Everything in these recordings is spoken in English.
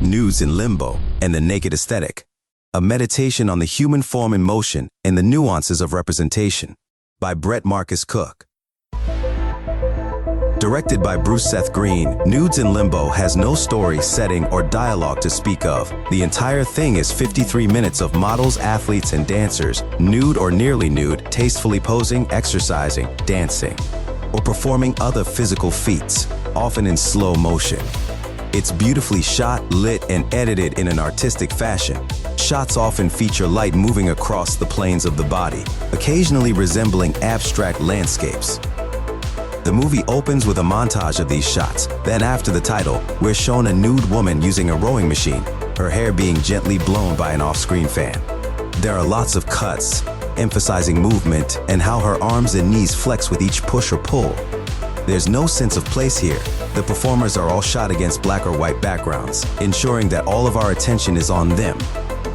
Nudes in Limbo, and the Naked Aesthetic, a meditation on the human form in motion and the nuances of representation, by Brett Marcus Cook. Directed by Bruce Seth Green, Nudes in Limbo has no story, setting, or dialogue to speak of. The entire thing is 53 minutes of models, athletes, and dancers, nude or nearly nude, tastefully posing, exercising, dancing, or performing other physical feats, often in slow motion. It's beautifully shot, lit, and edited in an artistic fashion. Shots often feature light moving across the planes of the body, occasionally resembling abstract landscapes. The movie opens with a montage of these shots. Then after the title, we're shown a nude woman using a rowing machine, her hair being gently blown by an off-screen fan. There are lots of cuts, emphasizing movement and how her arms and knees flex with each push or pull. There's no sense of place here. The performers are all shot against black or white backgrounds, ensuring that all of our attention is on them.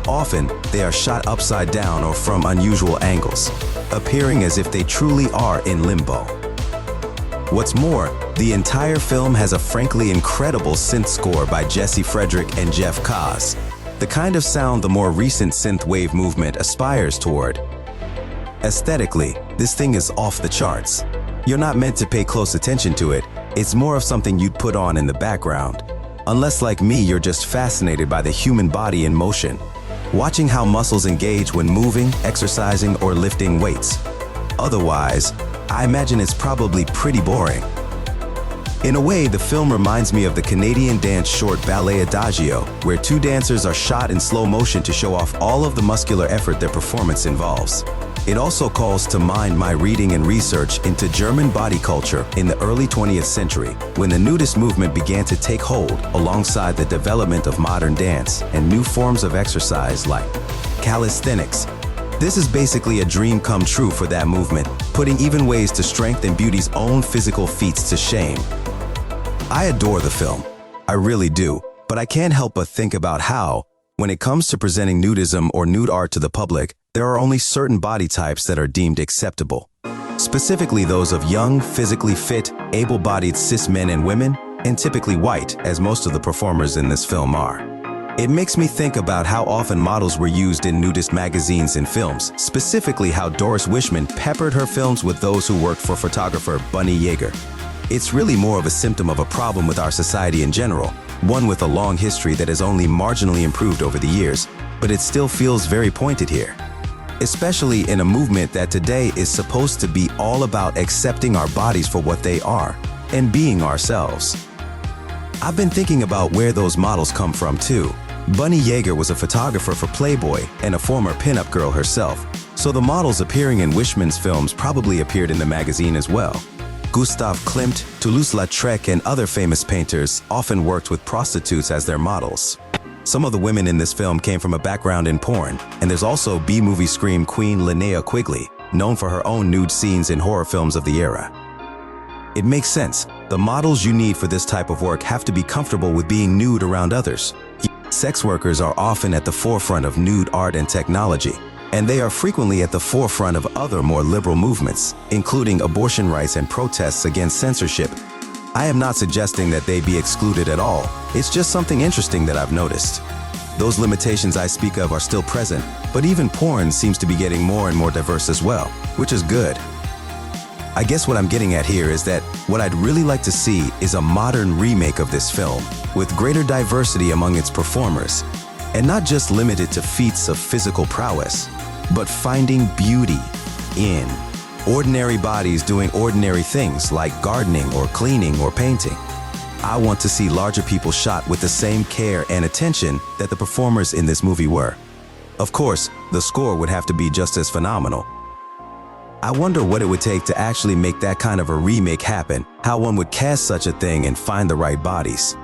Often, they are shot upside down or from unusual angles, appearing as if they truly are in limbo. What's more, the entire film has a frankly incredible synth score by Jesse Frederick and Jeff Koz, the kind of sound the more recent synthwave movement aspires toward. Aesthetically, this thing is off the charts. You're not meant to pay close attention to it. It's more of something you'd put on in the background. Unless, like me, you're just fascinated by the human body in motion, watching how muscles engage when moving, exercising, or lifting weights. Otherwise, I imagine it's probably pretty boring. In a way, the film reminds me of the Canadian dance short ballet Adagio, where two dancers are shot in slow motion to show off all of the muscular effort their performance involves. It also calls to mind my reading and research into German body culture in the early 20th century, when the nudist movement began to take hold alongside the development of modern dance and new forms of exercise like calisthenics. This is basically a dream come true for that movement, putting even ways to strength and beauty's own physical feats to shame. I adore the film, I really do, but I can't help but think about how, when it comes to presenting nudism or nude art to the public, there are only certain body types that are deemed acceptable. Specifically those of young, physically fit, able-bodied cis men and women, and typically white, as most of the performers in this film are. It makes me think about how often models were used in nudist magazines and films, specifically how Doris Wishman peppered her films with those who worked for photographer Bunny Yeager. It's really more of a symptom of a problem with our society in general, one with a long history that has only marginally improved over the years, but it still feels very pointed here. Especially in a movement that today is supposed to be all about accepting our bodies for what they are and being ourselves. I've been thinking about where those models come from too. Bunny Yeager was a photographer for Playboy and a former pinup girl herself, so the models appearing in Wishman's films probably appeared in the magazine as well. Gustav Klimt, Toulouse-Lautrec, and other famous painters often worked with prostitutes as their models. Some of the women in this film came from a background in porn, and there's also B-movie scream queen Linnea Quigley, known for her own nude scenes in horror films of the era. It makes sense. The models you need for this type of work have to be comfortable with being nude around others. Sex workers are often at the forefront of nude art and technology, and they are frequently at the forefront of other more liberal movements, including abortion rights and protests against censorship. I am not suggesting that they be excluded at all. It's just something interesting that I've noticed. Those limitations I speak of are still present, but even porn seems to be getting more and more diverse as well, which is good. I guess what I'm getting at here is that what I'd really like to see is a modern remake of this film, with greater diversity among its performers, and not just limited to feats of physical prowess, but finding beauty in ordinary bodies doing ordinary things like gardening or cleaning or painting. I want to see larger people shot with the same care and attention that the performers in this movie were. Of course, the score would have to be just as phenomenal. I wonder what it would take to actually make that kind of a remake happen, how one would cast such a thing and find the right bodies.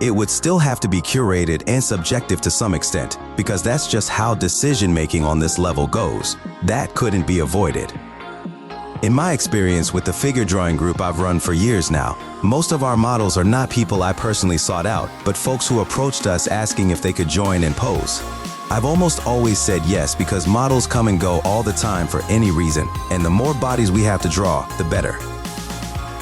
It would still have to be curated and subjective to some extent, because that's just how decision-making on this level goes. That couldn't be avoided. In my experience with the figure drawing group I've run for years now, most of our models are not people I personally sought out, but folks who approached us asking if they could join and pose. I've almost always said yes because models come and go all the time for any reason, and the more bodies we have to draw, the better.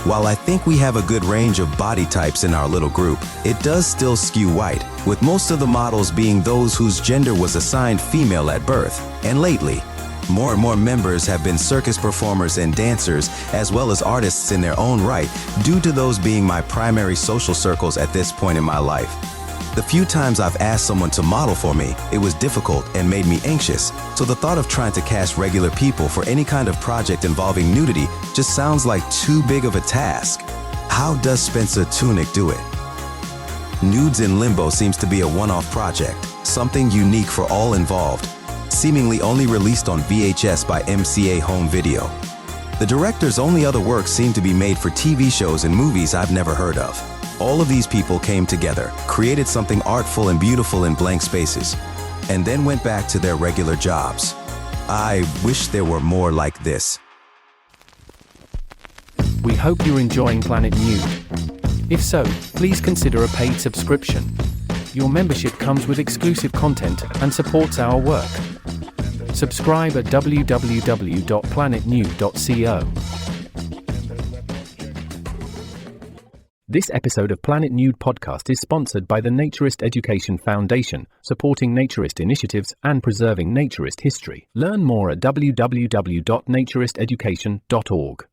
While I think we have a good range of body types in our little group, it does still skew white, with most of the models being those whose gender was assigned female at birth. And lately, more and more members have been circus performers and dancers, as well as artists in their own right, due to those being my primary social circles at this point in my life. The few times I've asked someone to model for me, it was difficult and made me anxious, so the thought of trying to cast regular people for any kind of project involving nudity just sounds like too big of a task. How does Spencer Tunick do it? Nudes in Limbo seems to be a one-off project, something unique for all involved, seemingly only released on VHS by MCA Home Video. The director's only other works seem to be made for TV shows and movies I've never heard of. All of these people came together, created something artful and beautiful in blank spaces, and then went back to their regular jobs. I wish there were more like this. We hope you're enjoying Planet Nude. If so, please consider a paid subscription. Your membership comes with exclusive content and supports our work. Subscribe at www.planetnude.co. This episode of Planet Nude podcast is sponsored by the Naturist Education Foundation, supporting naturist initiatives and preserving naturist history. Learn more at www.naturisteducation.org.